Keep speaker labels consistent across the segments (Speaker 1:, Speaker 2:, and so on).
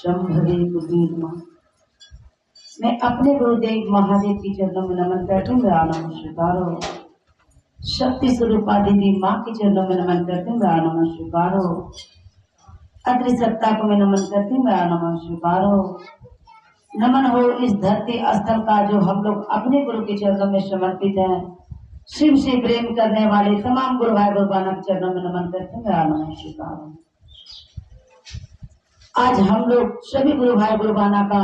Speaker 1: शंभवे कुबीर माँ। मैं अपने गुरुदेव महादेव की चरणों में नमन करती हूँ, मेरा नाम स्वीकारो। शक्ति स्वरूपा दीदी माँ के चरणों में नमन करती हूँ, मेरा नाम स्वीकारो। अग्नि सत्ता को मैं नमन करती हूँ, मेरा नाम स्वीकारो। नमन हो इस धरती स्थल का जो हम लोग अपने गुरु के चरणों में समर्पित हैं। शिव से प्रेम करने वाले तमाम गुरु भाई गुरुबाना के चरणों में नमन करते हैं, मेरा नाम स्वीकारो। आज हम लोग सभी गुरु भाई गुरुबाना का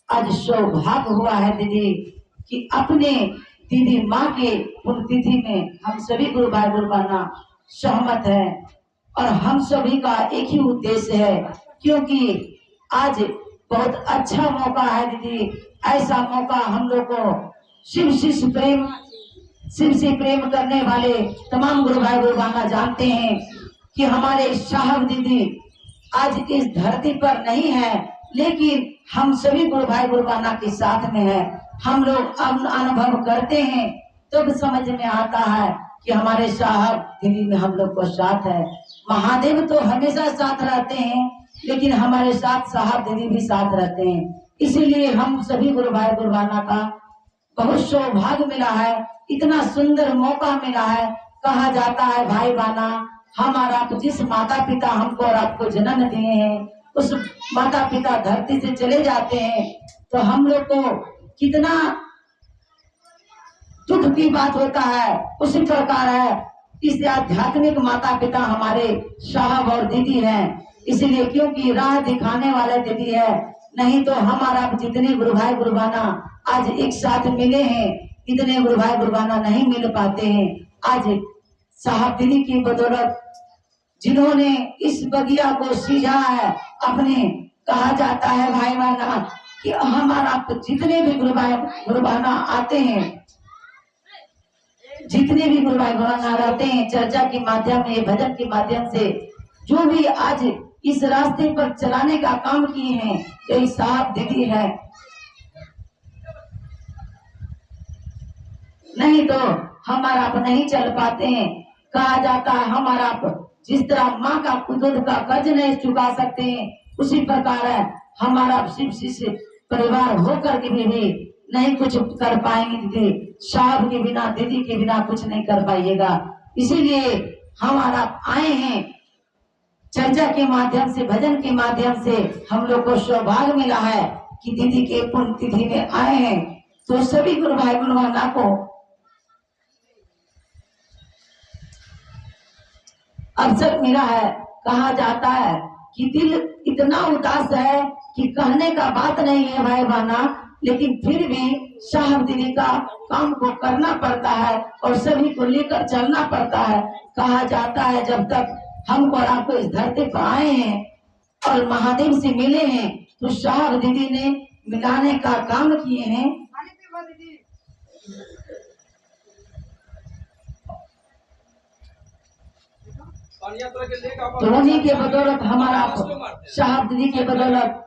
Speaker 1: आज सौभाग्य हुआ है दीदी कि अपने दीदी माँ के पुण्यतिथि में हम सभी गुरु भाई गुरुबाना सहमत है और हम सभी का एक ही उद्देश्य है, क्योंकि आज बहुत अच्छा मौका है दीदी। ऐसा मौका हम लोग को शिव से प्रेम करने वाले तमाम गुरु भाई गुरुबाना जानते हैं कि हमारे साहब दीदी आज इस धरती पर नहीं है, लेकिन हम सभी गुरु भाई गुरुबाना के साथ में है। हम लोग अनुभव करते हैं तब समझ में आता है कि हमारे साहब दीदी में हम लोग को साथ है। महादेव तो हमेशा साथ रहते हैं, लेकिन हमारे साथ साहब दीदी भी साथ रहते हैं। इसीलिए हम सभी गुरु भाई गुरुबाना का बहुत सौभाग्य मिला है, इतना सुंदर मौका मिला है। कहा जाता है भाई बाना, हमारा जिस माता पिता हमको और आपको जन्म दिए हैं उस माता पिता धरती से चले जाते हैं तो हम लोग को कितना दुख की बात होता है। उसी प्रकार है इस आध्यात्मिक माता पिता हमारे साहब और दीदी हैं, इसलिए क्योंकि राह दिखाने वाले दीदी है। नहीं तो हमारा जितने गुरु भाई गुरुबाना आज एक साथ मिले हैं, इतने गुरु भाई गुरुबाना नहीं मिल पाते हैं। आज साहब दीदी की बदौलत जिन्होंने इस बगिया को सींचा है अपने, कहा जाता है भाई बहना कि हमारा जितने भी गुरु भाई गुरुबाना आते हैं, जितने भी गुरु भाई गुरुबाना रहते हैं, चर्चा के माध्यम से, भजन के माध्यम से जो भी आज इस रास्ते पर चलाने का काम किए हैं, यही साहब दीदी है। नहीं तो हमारा आप नहीं चल पाते हैं। कहा जाता है हमारा आप जिस तरह माँ का दूध का कर्ज नहीं चुका सकते हैं, उसी प्रकार है हमारा शिव शिष्य परिवार होकर के भी नहीं कुछ कर पाएंगे दीदी। साहब के बिना, दीदी के बिना कुछ नहीं कर पाइएगा। इसीलिए हमारा आए हैं चर्चा के माध्यम से, भजन के माध्यम से हम लोग को सौभाग्य मिला है कि दीदी के पुण्य तिथि में आए हैं। तो सभी गुरु भाई गुरुबाना को अवसर मिला है। कहा जाता है कि दिल इतना उदास है कि कहने का बात नहीं है भाई बहना, लेकिन फिर भी साहब दीदी का काम को करना पड़ता है और सभी को लेकर चलना पड़ता है। कहा जाता है जब तक हम और आपको इस धरती पर आए हैं और महादेव से मिले हैं तो साहब दीदी ने मिलाने का काम किए हैं। तो उन्हीं के बदौलत हमारा साहब दीदी के बदौलत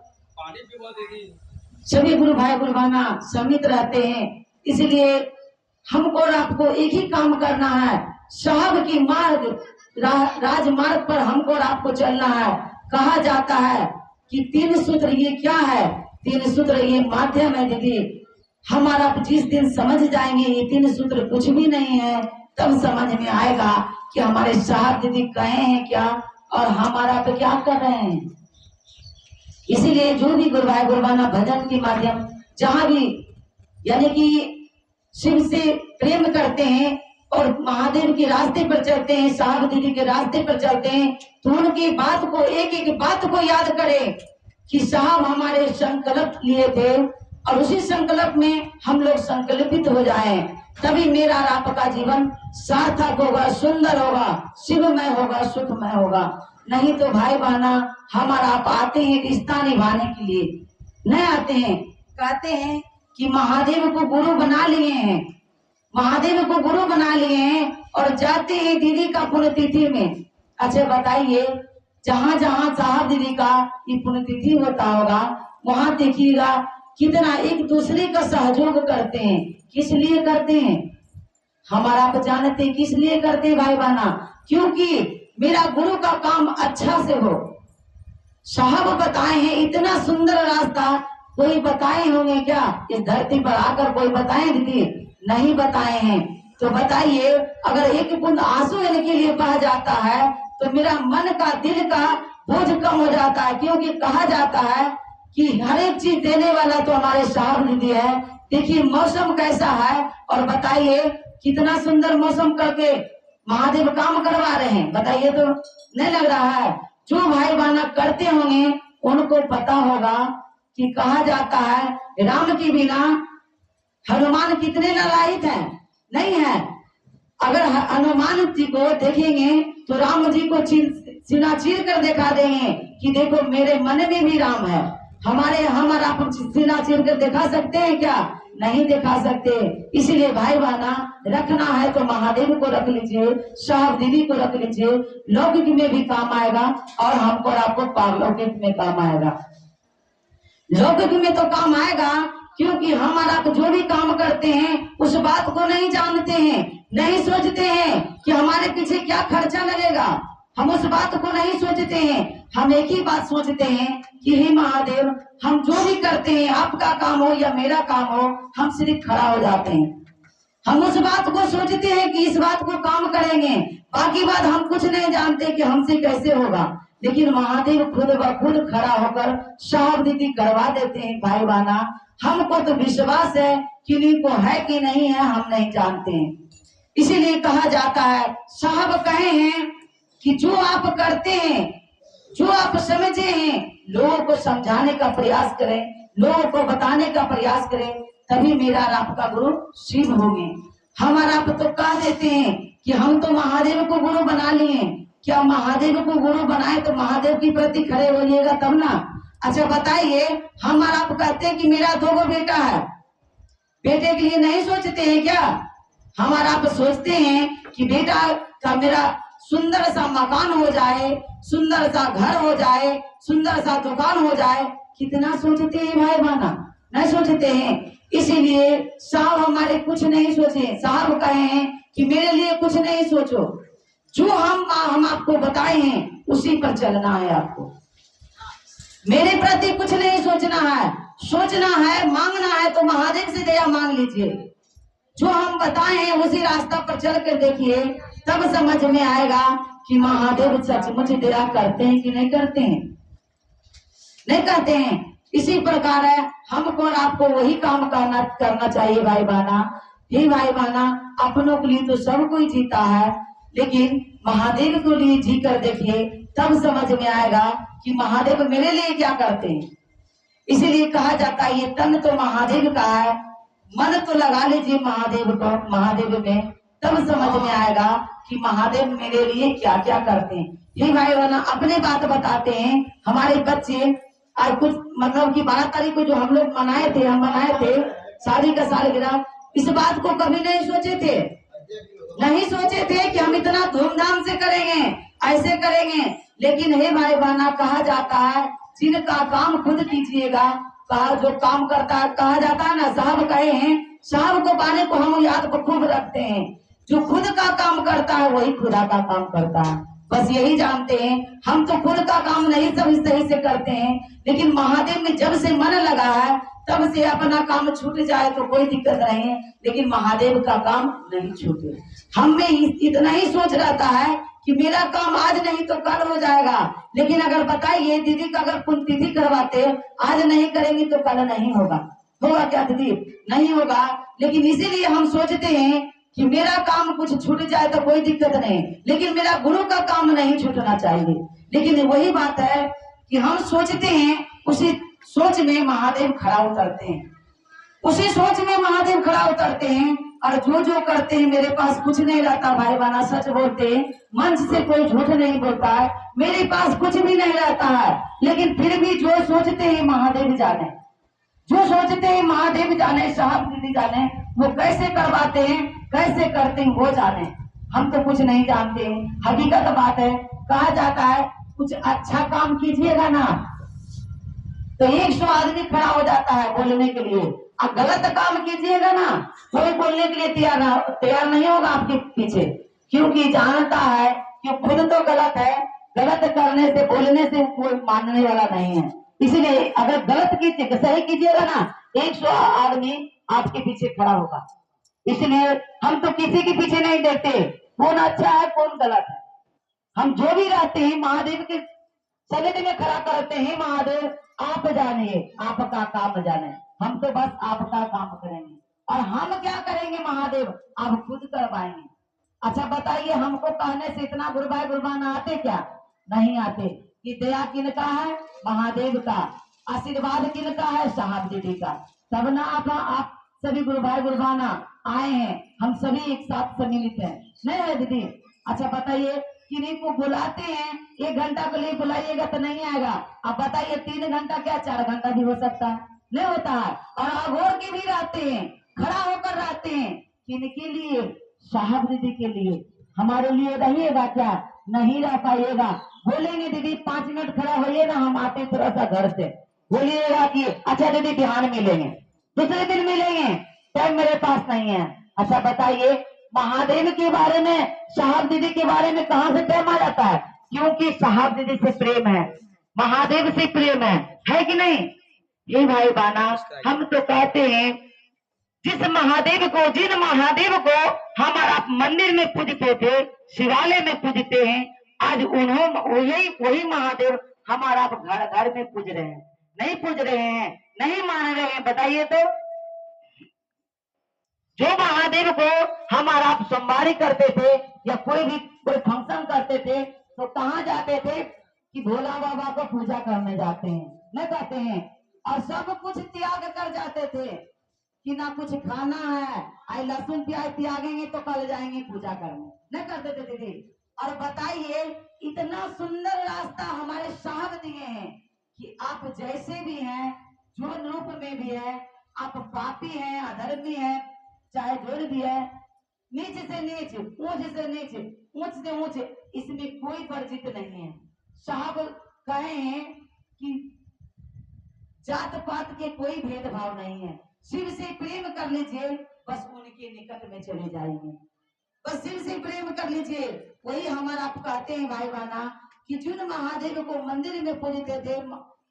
Speaker 1: सभी गुरु भाई गुरुबाना समित रहते हैं। इसलिए हमको और आपको एक ही काम करना है, साहब की मार्ग राजमार्ग पर हमको और आपको चलना है। कहा जाता है कि 3 सूत्र ये क्या है? 3 सूत्र ये माध्यम है दीदी। हमारा जिस दिन समझ जाएंगे ये 3 सूत्र कुछ भी नहीं है, तब समझ में आएगा कि हमारे साहब दीदी कहे हैं क्या और हमारा पे क्या कर रहे हैं। इसीलिए जो भी गुरु भाई गुरुबाना भजन के माध्यम जहाँ भी यानी कि शिव से प्रेम करते हैं और महादेव के रास्ते पर चलते हैं, साहब दीदी के रास्ते पर चलते हैं, तो उनकी बात को एक एक बात को याद करें कि साहब हमारे संकल्प लिए थे और उसी संकल्प में हम लोग संकल्पित हो जाएं, तभी मेरा और आपका जीवन सार्थक होगा, सुंदर होगा, शिवमय होगा, सुखमय होगा। नहीं तो भाई बहना हमारा आप आते हैं रिश्ता निभाने के लिए, नहीं आते हैं। कहते हैं कि महादेव को गुरु बना लिए हैं, महादेव को गुरु बना लिए हैं और जाते हैं दीदी का पुण्यतिथि में। अच्छा बताइए, जहाँ जहाँ साहब दीदी का ये पुण्यतिथि होता होगा वहाँ देखिएगा कितना एक दूसरे का सहयोग करते हैं। किस लिए करते हैं? हमारा आप जानते हैं किस लिए करते हैं भाई बहना? क्योंकि मेरा गुरु का काम अच्छा से हो, साहब बताए हैं इतना सुंदर रास्ता, कोई बताए होंगे क्या इस धरती पर आकर? कोई बताए दीदी? नहीं बताए हैं। तो बताइए, अगर एक बूंद आंसू इनके लिए बह जाता है तो मेरा मन का, दिल का बोझ कम हो जाता है। क्योंकि कहा जाता है कि हर एक चीज देने वाला तो हमारे साहब दीदी है। देखिए मौसम कैसा है, और बताइए कितना सुंदर मौसम करके महादेव काम करवा रहे हैं। बताइए तो नहीं लग रहा है? जो भाई बहना करते होंगे उनको पता होगा कि कहा जाता है राम की बिना हनुमान कितने लालायित हैं, नहीं है। अगर हनुमान जी को देखेंगे तो राम जी को सीना चीर कर दिखा देंगे कि देखो मेरे मन में भी राम है। हमारा आप सीना चीर कर दिखा सकते हैं क्या? नहीं दिखा सकते। इसलिए भाई बहना रखना है तो महादेव को रख लीजिए, साहब दीदी को रख लीजिए, लौकिक में भी काम आएगा और हमको और आपको पारलौकिक में काम आएगा। लौकिक में तो काम आएगा क्योंकि हम और आप जो भी काम करते हैं उस बात को नहीं जानते हैं, नहीं सोचते हैं कि हमारे पीछे क्या खर्चा लगेगा। हम उस बात को नहीं सोचते हैं। हम एक ही बात सोचते हैं कि हे महादेव, हम जो भी करते हैं, आपका काम हो या मेरा काम हो, हम सिर्फ खड़ा हो जाते हैं। हम उस बात को सोचते हैं कि इस बात को काम करेंगे, बाकी बात हम कुछ नहीं जानते कि हमसे कैसे होगा। लेकिन महादेव खुद ब खुद खड़ा होकर साहब दीदी करवा देते हैं। भाई बहना हमको तो विश्वास है कि इनको है कि नहीं है हम नहीं जानते हैं। इसीलिए कहा जाता है, साहब कहे हैं कि जो आप करते हैं, जो आप समझे हैं, लोगों को समझाने का प्रयास करें, लोगों को बताने का प्रयास करें, तभी मेरा और आपका गुरु शिव होंगे। हम और आप तो कह देते हैं कि हम तो महादेव को गुरु बना लिए। क्या महादेव को गुरु बनाए तो महादेव की प्रति खड़े होइएगा तब ना? अच्छा बताइए, हम और आप कहते हैं कि मेरा 2 बेटा है, बेटे के लिए नहीं सोचते हैं क्या? हम और आप सोचते हैं कि बेटा का मेरा सुंदर सा मकान हो जाए, सुंदर सा घर हो जाए, सुंदर सा दुकान हो जाए। कितना सोचते हैं भाई बहना? नहीं सोचते हैं। इसीलिए साहब हमारे कुछ नहीं सोचे। साहब कहे हैं कि मेरे लिए कुछ नहीं सोचो, जो हम आपको बताए हैं उसी पर चलना है। आपको मेरे प्रति कुछ नहीं सोचना है। सोचना है, मांगना है तो महादेव से दया मांग लीजिए। जो हम बताए हैं उसी रास्ता पर चल कर देखिए, तब समझ में आएगा कि महादेव सचमुच दया करते हैं कि नहीं करते हैं। नहीं करते हैं। इसी प्रकार है, हमको और आपको वही काम करना चाहिए भाई बहना। हे भाई बहना, अपनों के लिए तो सब कोई जीता है, लेकिन महादेव के लिए जी कर देखिए, तब समझ में आएगा कि महादेव मेरे लिए क्या करते हैं। इसीलिए कहा जाता है ये तन तो महादेव का है, मन तो लगा लीजिए महादेव को, महादेव में, तब समझ में आएगा कि महादेव मेरे लिए क्या क्या करते हैं। ये भाई बहना अपने बात बताते हैं। हमारे बच्चे आज कुछ मतलब कि 12 तारीख को जो हम लोग हम मनाए थे शादी का सालगिरह, इस बात को कभी नहीं सोचे थे। नहीं सोचे थे कि हम इतना धूमधाम से करेंगे, ऐसे करेंगे। लेकिन हे भाई बहना, कहा जाता है जिनका काम खुद कीजिएगा, कहा जो काम करता है, कहा जाता है ना, साहब कहे हैं, साहब को पाने को हम याद को खूब रखते हैं। जो खुद का काम करता है वही खुदा का काम करता है। बस यही जानते हैं। हम तो खुद का काम नहीं सब सही से करते हैं, लेकिन महादेव में जब से मन लगा है तब से अपना काम छूट जाए तो कोई दिक्कत नहीं है, लेकिन महादेव का काम नहीं छूटे। हम में इतना ही सोच रहता है कि मेरा काम आज नहीं तो कल हो जाएगा। लेकिन अगर बताइए दीदी का अगर पुण्यतिथि करवाते, आज नहीं करेंगे तो कल नहीं होगा। होगा क्या दीदी? नहीं होगा। लेकिन इसीलिए हम सोचते हैं कि मेरा काम कुछ छूट जाए तो कोई दिक्कत नहीं, लेकिन मेरा गुरु का काम नहीं छूटना चाहिए। लेकिन वही बात है कि हम सोचते हैं, उसी सोच में महादेव खड़ा उतरते हैं, उसी सोच में महादेव खड़ा उतरते हैं। और जो जो करते हैं, मेरे पास कुछ नहीं रहता भाई बहना, सच बोलते हैं, मंच से कोई झूठ नहीं बोलता है। मेरे पास कुछ भी नहीं रहता है, लेकिन फिर भी जो सोचते हैं महादेव जाने, जो सोचते हैं महादेव जाने, साहब दीदी जाने, वो कैसे करवाते हैं, कैसे करते हैं वो जाने। हम तो कुछ नहीं जानते हैं। हकीकत बात है, कहा जाता है कुछ अच्छा काम कीजिएगा ना तो 100 आदमी खड़ा हो जाता है बोलने के लिए। आप गलत काम कीजिएगा ना, कोई बोलने के लिए तैयार नहीं होगा आपके पीछे, क्योंकि जानता है कि खुद तो गलत है, गलत करने से बोलने से कोई मानने वाला नहीं है। इसलिए अगर गलत कीजिए सही कीजिएगा ना, 100 आदमी आपके पीछे खड़ा होगा। इसलिए हम तो किसी के पीछे नहीं देखते कौन अच्छा है कौन गलत है। हम जो भी रहते हैं महादेव के सनिधि में खड़ा करते हैं। महादेव आप जानिए, आपका काम जाने, हम तो बस आपका काम करेंगे। और हम क्या करेंगे महादेव आप खुद करवाएंगे। अच्छा बताइए, हमको कहने से इतना गुरबाना आते क्या? नहीं आते। कि दया किनका है? महादेव का। आशीर्वाद किनका है? साहब दीदी का। तब ना आप सभी गुरबाना आए हैं, हम सभी एक साथ सम्मिलित हैं, नहीं है दीदी? अच्छा बताइए, किन्हीं को बुलाते हैं 1 घंटा के लिए बुलाइएगा तो नहीं आएगा। अब बताइए 3 घंटा क्या 4 घंटा भी हो सकता है, नहीं होता है। और अघोर के भी रहते हैं, खड़ा होकर रहते हैं, किनके लिए? साहब दीदी के लिए। हमारे लिए रहिएगा क्या? नहीं रह पाइएगा। बोलेंगे दीदी 5 मिनट खड़ा होइए ना, हम आते थोड़ा सा घर से। बोलिएगा कि अच्छा दीदी बिहान मिलेंगे, दूसरे दिन मिलेंगे, टाइम मेरे पास नहीं है। अच्छा बताइए, महादेव के बारे में साहब दीदी के बारे में कहां से टाइम आ जाता है? क्योंकि साहब दीदी से प्रेम है, महादेव से प्रेम है कि नहीं? ये भाई बाना, हम तो कहते हैं जिन महादेव को हमारा मंदिर में पूजते थे, शिवालय में पूजते हैं, आज वही महादेव हमारा घर घर में पूज रहे हैं। नहीं पूज रहे हैं, नहीं मान रहे हैं, बताइए तो। जो महादेव को हमारा सोमवारी करते थे या कोई फंक्शन करते थे तो कहाँ जाते थे? कि भोला बाबा को पूजा करने जाते हैं, नहीं कहते हैं? और सब कुछ त्याग कर जाते थे कि ना कुछ खाना है, आई लहसुन प्याज त्यागेंगे तो कल जाएंगे पूजा करने, नहीं करते थे दीदी। और बताइए, इतना सुंदर रास्ता हमारे साहब दिए हैं कि आप जैसे भी हैं, जो रूप में भी है, आप पापी हैं, अधर्मी है, चाहे जो भी है, नीच से नीच, ऊंच से नीच, ऊंच से ऊंच, इसमें कोई वर्जित नहीं है। साहब कहे हैं कि जात पात के कोई भेदभाव नहीं है, शिव से प्रेम कर लीजिए, बस उनके निकट में चले जाएंगे। बस शिव से प्रेम कर लीजिए। वही हमारा आप कहते हैं भाई बहना कि जिन महादेव को मंदिर में पूजते थे,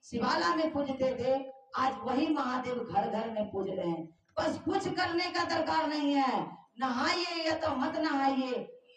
Speaker 1: शिवाला में पूजते थे, आज वही महादेव घर घर में पूज रहे हैं। बस कुछ करने का दरकार नहीं है, नहाइए या तो मत नहाइए,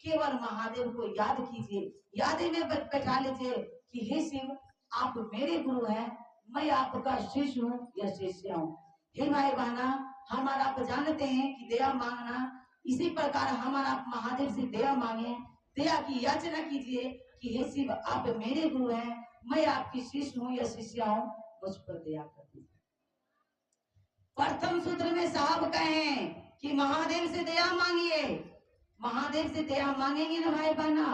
Speaker 1: केवल महादेव को याद कीजिए, याद में बैठा लीजिए कि हे शिव आप मेरे गुरु हैं, मैं आपका शिष्य हूँ या शिष्य हूँ। हे भाई बहना, हमारा आप जानते हैं कि दया मांगना, इसी प्रकार हमारा महादेव से दया मांगे, दया की याचना कीजिए कि हे शिव आप मेरे गुरु हैं, मैं आपकी शिष्य हूँ या शिष्या हूँ, मुझ पर दया कर दीजिए। प्रथम सूत्र में साहब कहें कि महादेव से दया मांगिए। महादेव से दया मांगेंगे ना भाई बहना,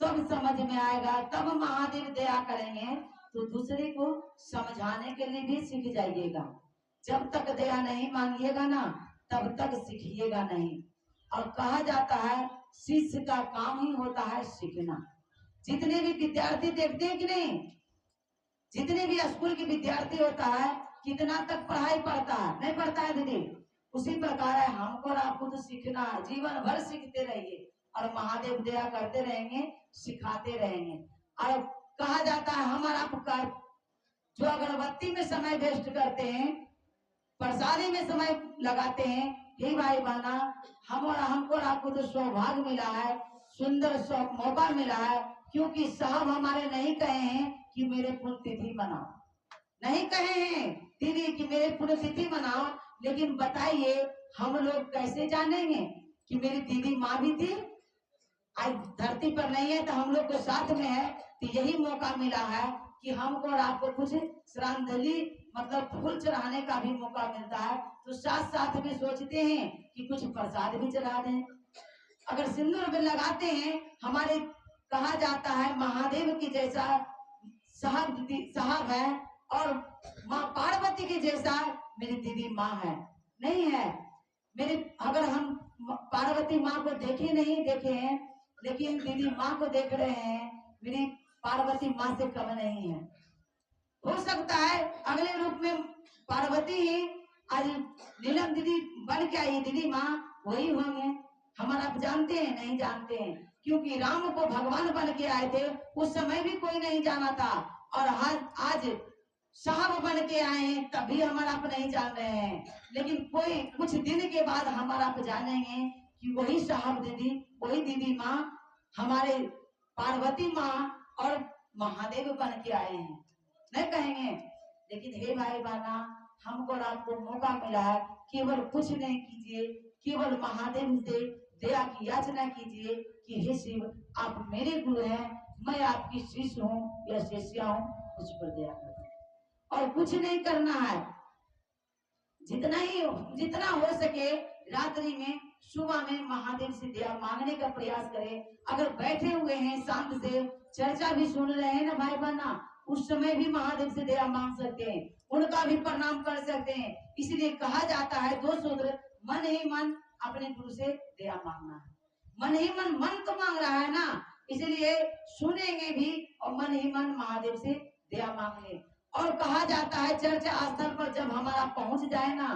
Speaker 1: तब समझ में आएगा, तब महादेव दया करेंगे तो दूसरे को समझाने के लिए भी सीख जाइएगा। जब तक दया नहीं मांगिएगा ना, तब तक सीखिएगा नहीं। और कहा जाता है शिष्य का काम ही होता है सीखना। जितने भी विद्यार्थी देखते हैं कि नहीं, जितने भी स्कूल के विद्यार्थी होता है, कितना तक पढ़ाई पढ़ता है, नहीं पढ़ता है दीदी? उसी प्रकार है हमको और आपको तो सीखना है, जीवन भर सीखते रहिए और महादेव दया करते रहेंगे, सिखाते रहेंगे। और कहा जाता है हमारा आपका जो अगरबत्ती में समय वेस्ट करते हैं, प्रसादी में समय लगाते हैं, हे भाई बहना, हमको और आपको तो सौभाग्य मिला है, सुंदर मौका मिला है, क्योंकि साहब हमारे नहीं कहे हैं कि मेरे पुण्यतिथि मनाओ, नहीं कहे हैं दीदी कि मेरे पुण्यतिथि मनाओ, लेकिन बताइए हम लोग कैसे जानेंगे कि मेरी दीदी माँ भी थी, आज धरती पर नहीं है तो हम लोग को साथ में है। तो यही मौका मिला है कि हमको और आपको कुछ श्रद्धांजलि मतलब फूल चढ़ाने का भी मौका मिलता है, तो साथ साथ में सोचते हैं कि कुछ प्रसाद भी चढ़ा दें। अगर सिंदूर भी लगाते हैं, हमारे कहा जाता है महादेव की जैसा साहब है और माँ पार्वती के जैसा मेरी दीदी माँ है, नहीं है मेरे। अगर हम पार्वती माँ को देखे हैं, लेकिन दीदी माँ को देख रहे हैं, मेरी पार्वती माँ से कम नहीं है। हो सकता है अगले रूप में पार्वती ही आज नीलम दीदी बन के आई, दीदी माँ वही होंगे, हमारा आप जानते हैं नहीं जानते हैं, क्योंकि राम को भगवान बन के आए थे, उस समय भी कोई नहीं जाना था, और आज साहब बन के आए हैं तब भी हमारा आप नहीं जान रहे हैं। लेकिन कोई कुछ दिन के बाद हमारा आप जानेंगे कि वही साहब दीदी, वही दीदी माँ हमारे पार्वती माँ और महादेव बन के आए हैं, नहीं कहेंगे। लेकिन हे भाई बहना, हमको और आपको मौका मिला है, केवल कुछ नहीं कीजिए, केवल महादेव से दया की याचना कीजिए कि हे शिव, आप मेरे गुरु हैं, मैं आपकी शिष्य हूँ या शिष्या हूँ, मुझ पर दया करें। और कुछ नहीं करना है, जितना हो सके रात्रि में, सुबह में महादेव से दया मांगने का प्रयास करें। अगर बैठे हुए हैं शांत से, चर्चा भी सुन रहे हैं ना भाई बहना, उस समय भी महादेव से दया मांग सकते हैं, उनका भी प्रणाम कर सकते हैं। इसलिए कहा जाता है 2 सूत्र, मन ही मन अपने गुरु से दया मांगना है। मन ही मन तो मांग रहा है ना, इसलिए सुनेंगे भी और मन ही मन महादेव से दया मांगेंगे। और कहा जाता है चर्चा स्थल पर जब हमारा पहुंच जाए ना,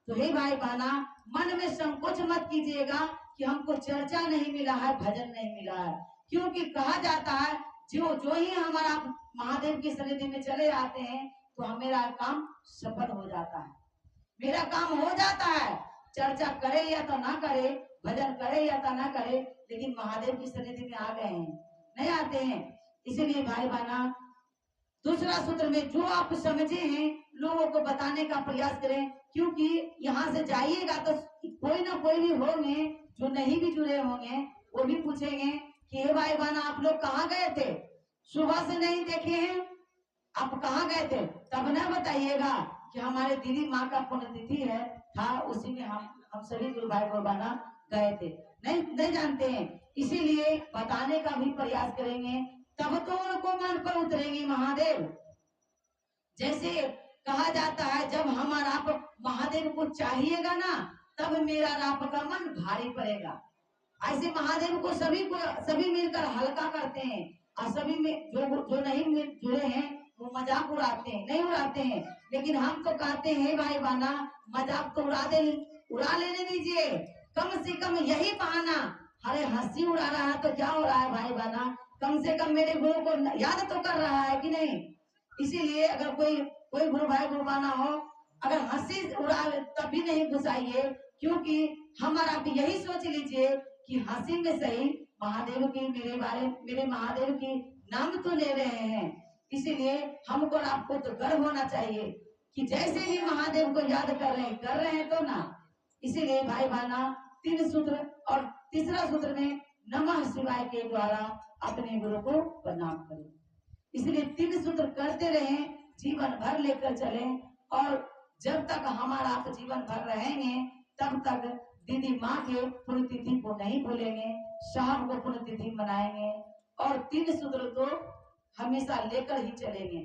Speaker 1: तो हे भाई बहना, मन में संकोच मत कीजिएगा कि हमको चर्चा नहीं मिला है, भजन नहीं मिला है, क्योंकि कहा जाता है जो ही हमारा महादेव की सन्निधि में चले आते हैं तो मेरा काम सफल हो जाता है, मेरा काम हो जाता है। चर्चा करे या तो ना करे, भजन करे या तो ना करे, लेकिन महादेव की सन्निधि में आ गए हैं, नहीं आते हैं। इसीलिए भाई बहना, दूसरा सूत्र में जो आप समझे हैं लोगों को बताने का प्रयास करें, क्योंकि यहाँ से जाइएगा तो कोई ना कोई भी होंगे जो नहीं भी जुड़े होंगे, वो भी पूछेंगे कि हे भाई बहना, आप लोग कहाँ गए थे, सुबह से नहीं देखे हैं, आप कहाँ गए थे? तब ना बताइएगा कि हमारे दीदी माँ का पुण्यतिथि है, था, उसी में हम सभी गुरु भाई गुरु बहना गए थे, नहीं जानते हैं। इसीलिए बताने का भी प्रयास करेंगे, तब तो उनको मन पर उतरेंगे महादेव। जैसे कहा जाता है जब हमारा आप महादेव को चाहिएगा ना, तब मेरा आपका मन भारी पड़ेगा। ऐसे महादेव को सभी मिलकर हल्का करते हैं, और सभी में जो नहीं जुड़े हैं वो मजाक उड़ाते हैं, नहीं उड़ाते हैं। लेकिन हम तो कहते हैं भाई बहना, मजाक तो उड़ा लेने दीजिए, कम से कम यही बहाना। अरे हंसी उड़ा रहा है तो क्या हो रहा है भाई बहना, कम से कम मेरे गुरु को याद तो कर रहा है कि नहीं। इसीलिए अगर कोई गुरु भाई गुरु बहना हो, अगर हंसी उड़ा तब भी नहीं घुसाइए, क्योंकि हमारा भी यही सोच लीजिए कि हंसी में सही महादेव की मेरे महादेव की नाम तो ले रहे हैं। इसीलिए हमको और आपको तो गर्व होना चाहिए कि जैसे भी महादेव को याद कर रहे हैं तो ना। इसीलिए भाई बहना, 3 सूत्र और तीसरा सूत्र में नमः शिवाय के द्वारा अपने गुरु को प्रणाम करें। इसलिए 3 सूत्र करते रहें, जीवन भर लेकर चलें, और जब तक हमारा आप जीवन भर रहेंगे तब तक दीदी माँ के पुण्यतिथि को नहीं भूलेंगे, साहब को पुण्यतिथि मनाएंगे, और 3 सूत्र को हमेशा लेकर ही चलेंगे।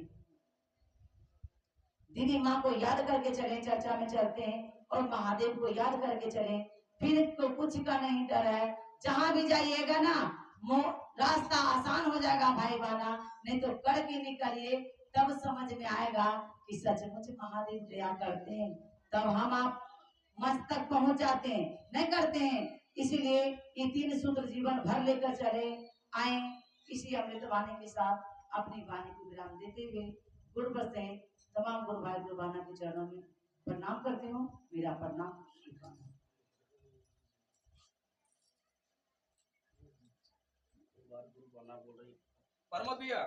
Speaker 1: दीदी माँ को याद करके चले, चर्चा में चलते हैं, और महादेव को याद करके चले, फिर तो कुछ का नहीं डर है। जहां भी जाइएगा ना, रास्ता आसान हो जाएगा भाई बहना, नहीं तो करके निकलिए, तब समझ में आएगा कि सचमुच महादेव दया करते हैं, तब हम आप मस्तक पहुंच जाते हैं, नहीं करते हैं। इसीलिए ये 3 सूत्र जीवन भर लेकर चले आए। इसी अमृत वाणी के साथ अपनी वाणी को विराम देते हुए गुरु से तमाम गुरु भाई गुरु बहना के चरणों में प्रणाम करते हूँ। मेरा प्रणाम स्वीकार।
Speaker 2: गुरु बना बोल रही परमत भैया।